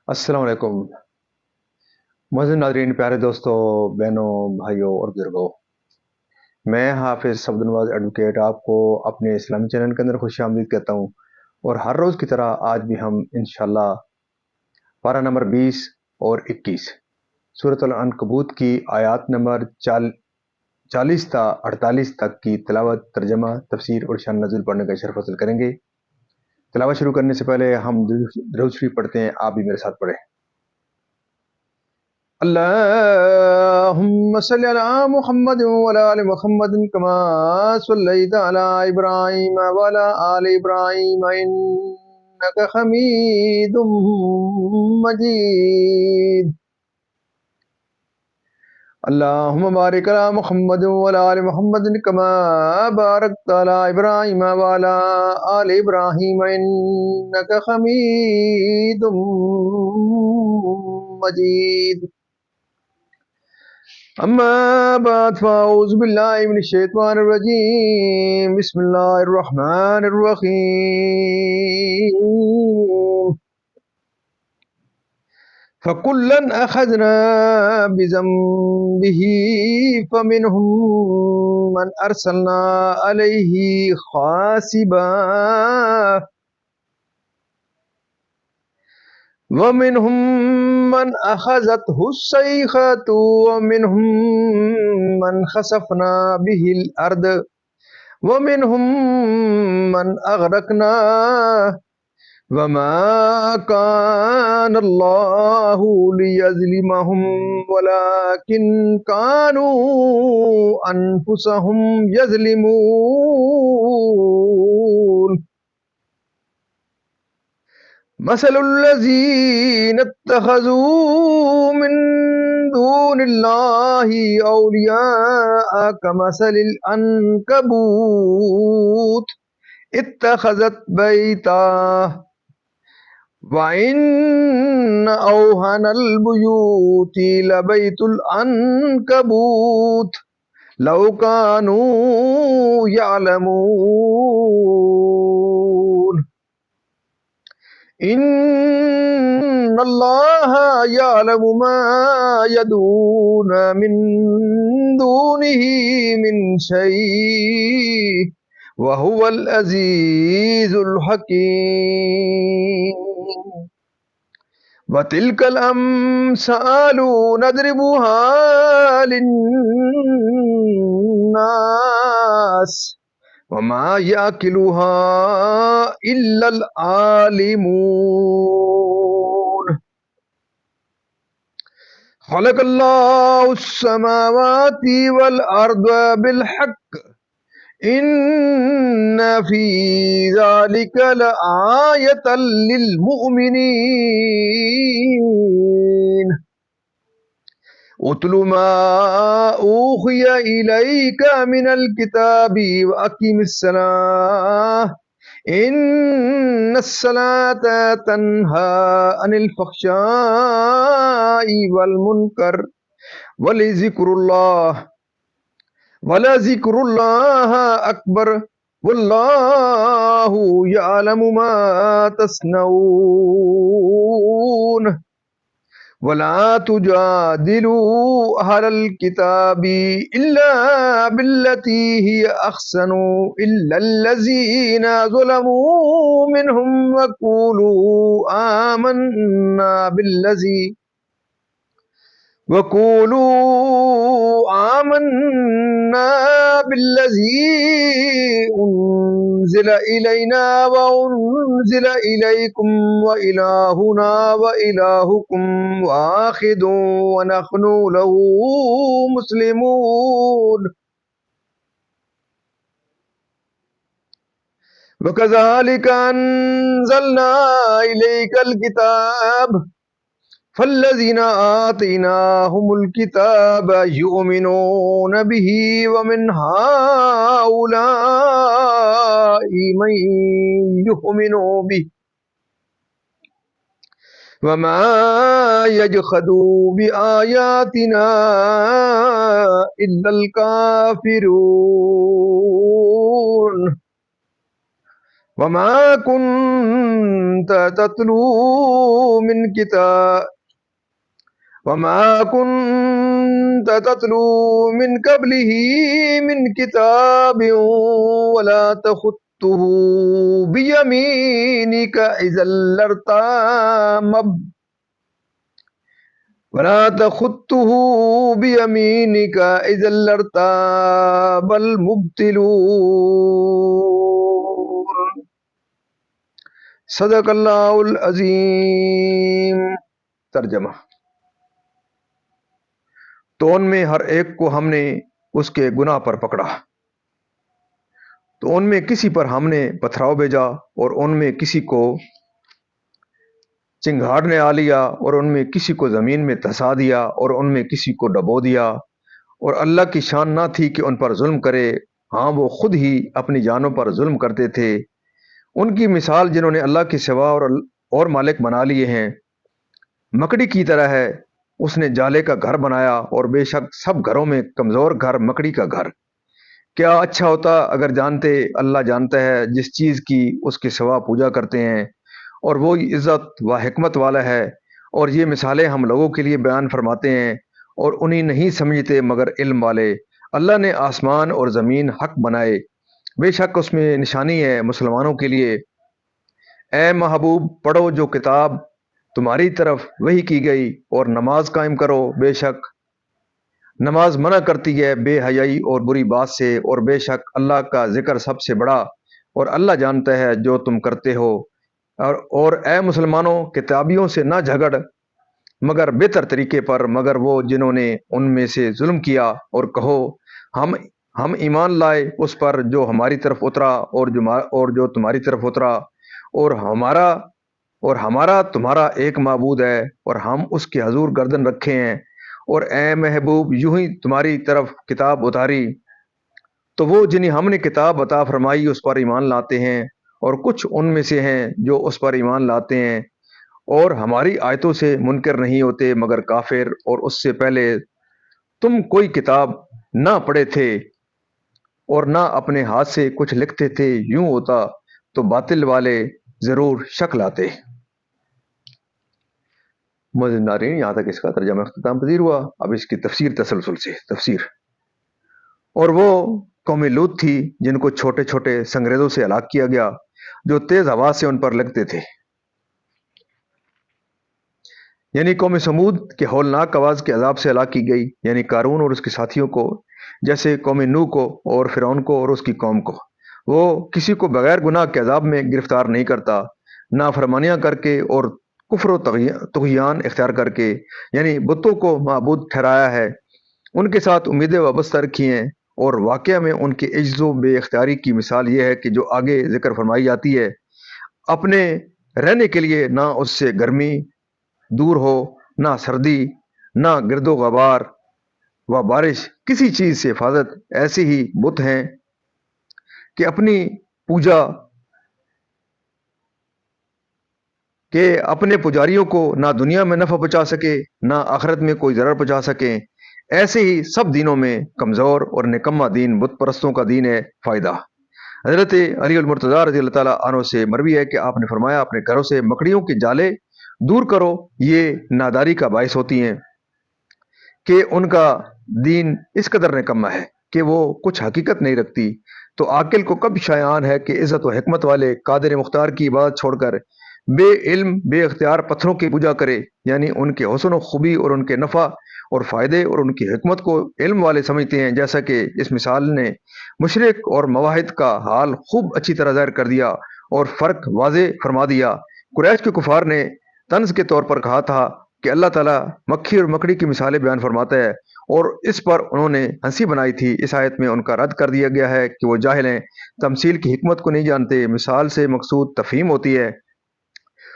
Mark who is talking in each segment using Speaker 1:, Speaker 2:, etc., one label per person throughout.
Speaker 1: السلام علیکم معزز ناظرین، پیارے دوستوں، بہنوں، بھائیوں اور بزرگوں، میں حافظ عبدالنواز ایڈوکیٹ آپ کو اپنے اسلامی چینل کے اندر خوش آمدید کہتا ہوں، اور ہر روز کی طرح آج بھی ہم انشاءاللہ پارہ نمبر 20 اور 21 سورۃ العنکبوت کی آیات نمبر 40 تا 48 تک کی تلاوت، ترجمہ، تفسیر اور شان نزول پڑھنے کا شرف حاصل کریں گے۔ تلاوت شروع کرنے سے پہلے ہم درود شریف پڑھتے ہیں، آپ بھی میرے ساتھ پڑھیں۔ اللهم صل على محمد وعلى آل محمد كما صليت على إبراهيم وعلى آل إبراهيم إنك حميد مجيد. اللهم بارك على محمد وعلى آل محمد كما باركت على إبراهيم وعلى آل إبراهيم إنك حميد مجيد. أما بعد فأعوذ بالله من الشيطان الرجيم. بسم الله الرحمن الرحيم. فكلا أخذنا بذنبه فمنهم من أرسلنا عليه حاصبا ومنهم من أخذته الصيحة ومنهم من خسفنا به الأرض ومنهم من أغرقنا وما كان الله ليظلمهم ولكن كانوا أنفسهم يظلمون. مثل الذين اتخذوا من دون الله أولياء كمثل العنكبوت اتخذت بيتا وإن أوهن البيوت لبيت العنكبوت لو كانوا يعلمون. إن الله يعلم ما يدعون من دونه من شيء وهو العزيز الحكيم. وتلك الأمثال نضربها للناس وما يأكلها إلا العالمون. خلق الله السماوات والأرض بالحق إن في ذلك لآية للمؤمنين. اتل ما أوحي إليك من الكتاب وأقم الصلاة إن الصلاة تنهى عن الفحشاء والمنكر ولذكر الله أكبر والله يعلم ما تصنعون. ولا تجادلوا أهل الكتاب إلا بالتي هي أحسن إلا الذين ظلموا منهم وقولوا آمنا بالذي أنزل إلينا وأنزل إليكم وإلهنا وإلهكم واحد ونحن له مسلمون. وكذلك أنزلنا إليك الكتاب فالذين آتيناهم الكتاب يؤمنون به ومن هؤلاء من يؤمن به وما يجحد بآياتنا إلا الكافرون. وما كنت تتلو من كتاب وما كنت تتلو من قبله من كتاب ولا تخطه بيمينك إذا لارتاب ولا تخطه بيمينك إذا لارتاب المبتلون صدق اللہ العظیم۔ ترجمہ: تو ان میں ہر ایک کو ہم نے اس کے گناہ پر پکڑا، تو ان میں کسی پر ہم نے پتھراؤ بھیجا اور ان میں کسی کو چنگھاڑ نے آ لیا اور ان میں کسی کو زمین میں دھسا دیا اور ان میں کسی کو ڈبو دیا، اور اللہ کی شان نہ تھی کہ ان پر ظلم کرے، ہاں وہ خود ہی اپنی جانوں پر ظلم کرتے تھے۔ ان کی مثال جنہوں نے اللہ کے سوا اور مالک بنا لیے ہیں، مکڑی کی طرح ہے۔ اس نے جالے کا گھر بنایا، اور بے شک سب گھروں میں کمزور گھر مکڑی کا گھر۔ کیا اچھا ہوتا اگر جانتے، اللہ جانتا ہے جس چیز کی اس کے سوا پوجا کرتے ہیں، اور وہ عزت و حکمت والا ہے۔ اور یہ مثالیں ہم لوگوں کے لیے بیان فرماتے ہیں، اور انہیں نہیں سمجھتے مگر علم والے۔ اللہ نے آسمان اور زمین حق بنائے، بے شک اس میں نشانی ہے مسلمانوں کے لیے۔ اے محبوب، پڑھو جو کتاب تمہاری طرف وحی کی گئی، اور نماز قائم کرو، بے شک نماز منع کرتی ہے بے حیائی اور بری بات سے، اور بے شک اللہ کا ذکر سب سے بڑا، اور اللہ جانتا ہے جو تم کرتے ہو۔ اور اے مسلمانوں، کتابیوں سے نہ جھگڑ مگر بہتر طریقے پر، مگر وہ جنہوں نے ان میں سے ظلم کیا، اور کہو ہم ایمان لائے اس پر جو ہماری طرف اترا اور جو تمہاری طرف اترا، اور ہمارا تمہارا ایک معبود ہے، اور ہم اس کے حضور گردن رکھے ہیں۔ اور اے محبوب، یوں ہی تمہاری طرف کتاب اتاری تو وہ جنہیں ہم نے کتاب عطا فرمائی اس پر ایمان لاتے ہیں، اور کچھ ان میں سے ہیں جو اس پر ایمان لاتے ہیں اور ہماری آیتوں سے منکر نہیں ہوتے مگر کافر۔ اور اس سے پہلے تم کوئی کتاب نہ پڑھے تھے اور نہ اپنے ہاتھ سے کچھ لکھتے تھے، یوں ہوتا تو باطل والے ضرور شک لاتے۔ معزز ناظرین، یہاں تک اس کا ترجمہ اختتام پذیر ہوا۔ اب اس کی تفسیر تسلسل سے تفسیر۔ اور وہ قوم لوط تھی جن کو چھوٹے چھوٹے سنگریزوں سے ہلاک کیا گیا جو تیز ہوا سے ان پر لگتے تھے، یعنی قوم سمود کے ہولناک آواز کے عذاب سے ہلاک کی گئی، یعنی قارون اور اس کے ساتھیوں کو، جیسے قوم نوح کو اور فرعون کو اور اس کی قوم کو۔ وہ کسی کو بغیر گناہ کے عذاب میں گرفتار نہیں کرتا، نافرمانیاں کر کے اور کفر و طغیان اختیار کر کے، یعنی بتوں کو معبود ٹھہرایا ہے، ان کے ساتھ امیدیں وابستہ رکھی ہیں۔ اور واقعہ میں ان کے عجز و بے اختیاری کی مثال یہ ہے کہ جو آگے ذکر فرمائی جاتی ہے، اپنے رہنے کے لیے نہ اس سے گرمی دور ہو، نہ سردی، نہ گرد و غبار و بارش، کسی چیز سے حفاظت۔ ایسے ہی بت ہیں کہ اپنی پوجا کہ اپنے پجاریوں کو نہ دنیا میں نفع پہنچا سکے نہ آخرت میں کوئی ضرر پہنچا سکیں۔ ایسے ہی سب دینوں میں کمزور اور نکما دین بت پرستوں کا دین ہے فائدہ۔ حضرت علی المرتضیٰ رضی اللہ تعالیٰ عنہ سے مروی ہے کہ آپ نے فرمایا، اپنے گھروں سے مکڑیوں کے جالے دور کرو، یہ ناداری کا باعث ہوتی ہیں کہ ان کا دین اس قدر نکما ہے کہ وہ کچھ حقیقت نہیں رکھتی۔ تو عاقل کو کب شایان ہے کہ عزت و حکمت والے قادر مختار کی عبادت چھوڑ کر بے علم بے اختیار پتھروں کی پوجا کرے، یعنی ان کے حسن و خوبی اور ان کے نفع اور فائدے اور ان کی حکمت کو علم والے سمجھتے ہیں، جیسا کہ اس مثال نے مشرق اور مواحد کا حال خوب اچھی طرح ظاہر کر دیا اور فرق واضح فرما دیا۔ قریش کے کفار نے طنز کے طور پر کہا تھا کہ اللہ تعالیٰ مکھی اور مکڑی کی مثالیں بیان فرماتا ہے، اور اس پر انہوں نے ہنسی بنائی تھی۔ اس آیت میں ان کا رد کر دیا گیا ہے کہ وہ جاہل ہیں، تمثیل کی حکمت کو نہیں جانتے۔ مثال سے مقصود تفہیم ہوتی ہے،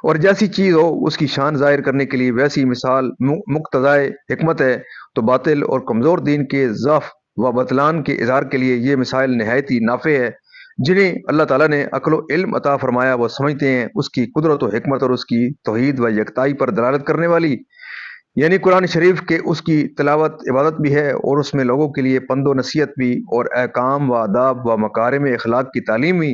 Speaker 1: اور جیسی چیز ہو اس کی شان ظاہر کرنے کے لیے ویسی مثال مقتضائے حکمت ہے۔ تو باطل اور کمزور دین کے ضعف و بطلان کے اظہار کے لیے یہ مثال نہایت ہی نافع ہے۔ جنہیں اللہ تعالیٰ نے عقل و علم عطا فرمایا وہ سمجھتے ہیں اس کی قدرت و حکمت اور اس کی توحید و یکتائی پر دلالت کرنے والی، یعنی قرآن شریف کے اس کی تلاوت عبادت بھی ہے، اور اس میں لوگوں کے لیے پند و نصیحت بھی، اور احکام و آداب و مکارم اخلاق کی تعلیم بھی،